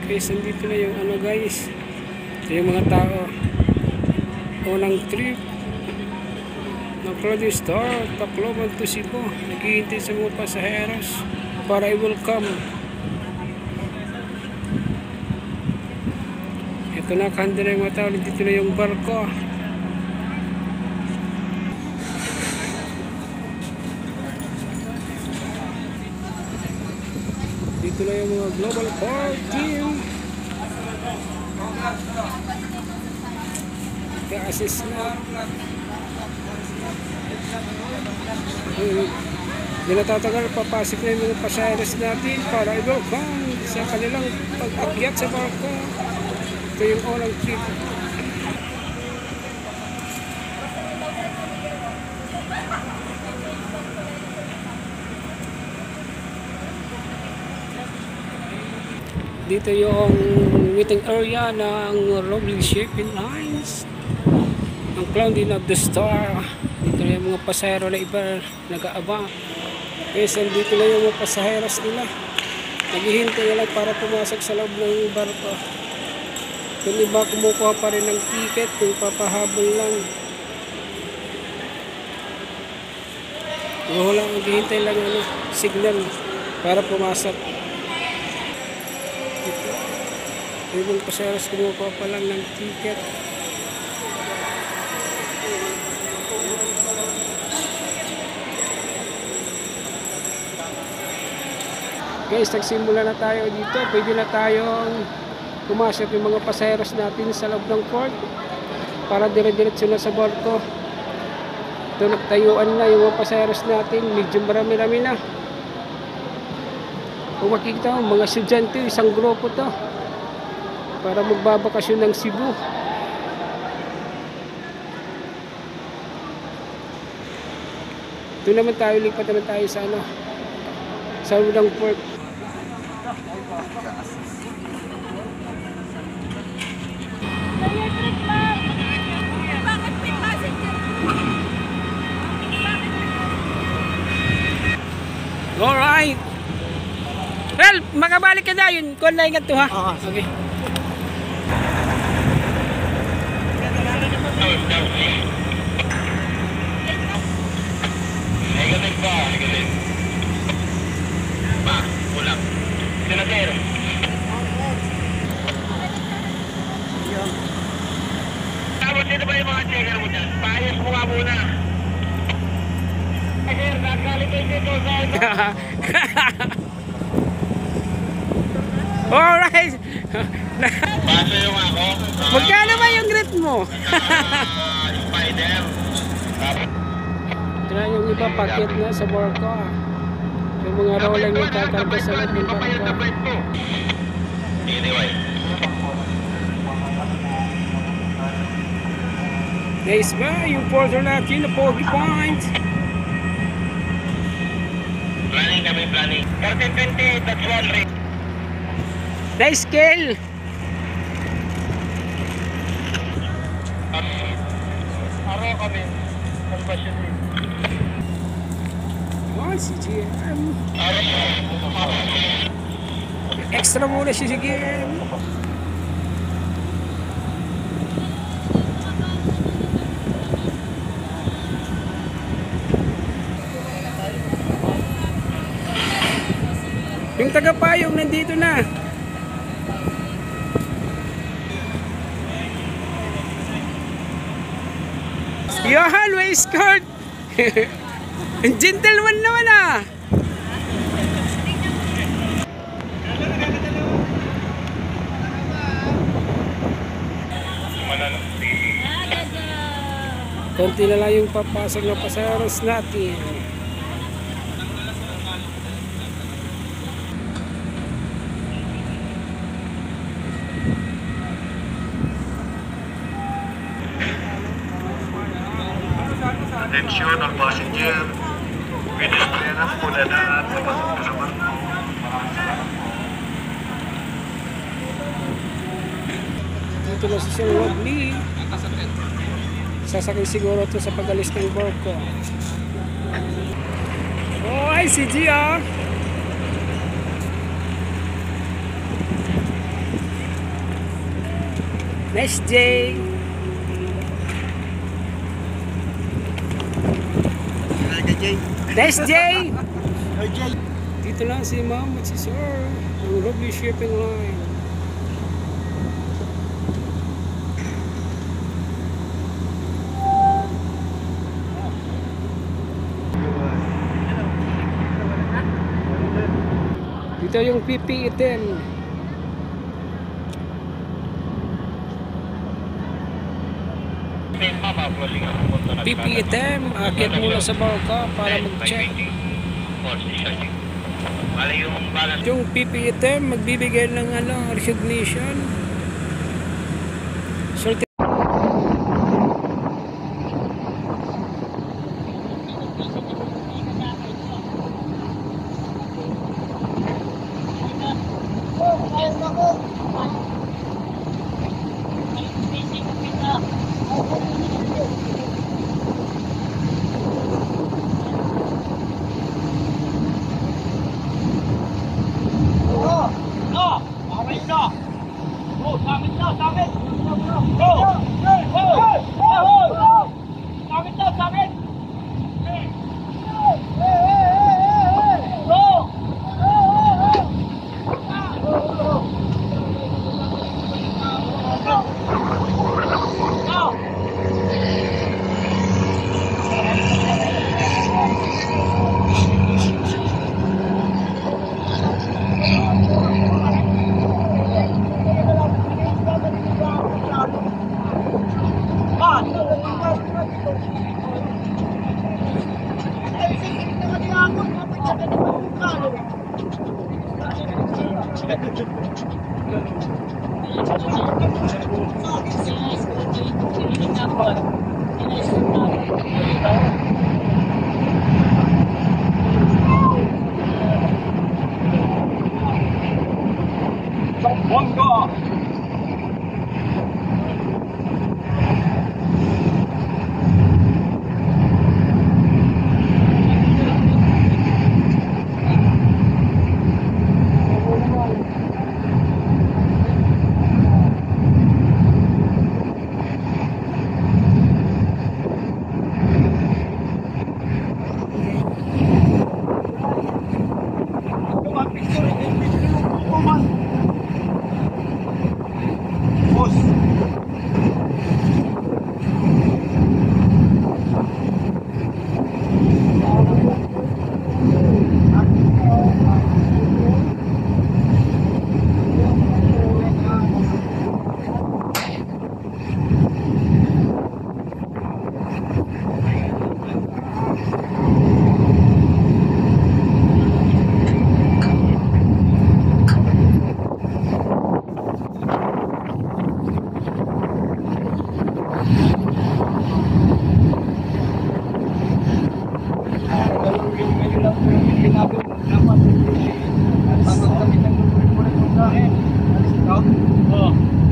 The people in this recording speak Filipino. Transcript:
Guys, nandito na yung ano guys. Ito yung mga tao. Unang trip ng Claudio Star, Tacloban to Cebu. Naghihintay sa mga pasaheros para i-welcome. Ito na, kahanda na yung mga tao. Dito na yung barko. Dito na yung mga global core team. Ka-assist na. Hindi natatagal, papasok na yung mga pasaheros natin para i-welcome sa kanilang pag-akyat sa barko. Ito yung unang trip. Dito yung waiting area ng Lovely Shipping Lines, ang Clouding of the Star. Dito na yung mga pasahero na iba nag-aabang. Kasi dito na yung mga pasaheros nila, naghihintay na lang para pumasok sa loob ng barko. Yung iba kumukuha pa rin ng ticket, yung papahabol lang. Wala, naghihintay lang ano, signal para pumasok. Yung mga pasaheros kumukuha pa lang ng ticket. Guys, nagsimula na tayo dito. Pwede na tayong pumasok yung mga pasaheros natin sa loob ng port para dire-diretso na sa barko. Ito, nagtayuan na yung mga pasaheros natin. Medyo marami-rami na. Kung makikita mo, mga estudyante, isang grupo to para magbabakasyon ng Cebu. Ito naman tayo, lipat naman tayo sa ano, sa unang port. Alright. Well, makabalik ka na yun. Kung na ingat to ha. Okay. Negatif ba? Negatif. Ma, kulang. Senadero. Tapos dito ba yung mga checker mo dyan? Paayos mo nga muna. Sir, nagalit kayo dito sa Alright. Paso yung ako. Magkano ba yung rate mo? Spider. Ito na yung iba packet na sa barko. Yung mga rolling yung kakarga sa loob ng barko. Anyway. Nice ba? Yung porter natin na Pogi Point. Planning kami, planning. 1320, that's one rate. Nice scale. Araw kami. Compassion. Oh, si GM. Araw. Extra muna si GM. Yung tagapayong nandito na. Yohan, may skirt. Gentleman naman ah. Konti na lang yung papasok na pasaheros natin. Attention all passenger. Pedestrian ang muna na at papasok na sa barko. Dito na si Sir Rodney. Sasakay siguro ito sa pag-alis ng barko. Oh, ay si Gia. Nice day. Nice day. Dito lang si Ma'am at si Sir. Ang Lovely Shipping Line. Dito yung PP item. PP item, akit muna sa bangka para mag-check. Yung PP item, magbibigay ng recognition. Sorted. Oh.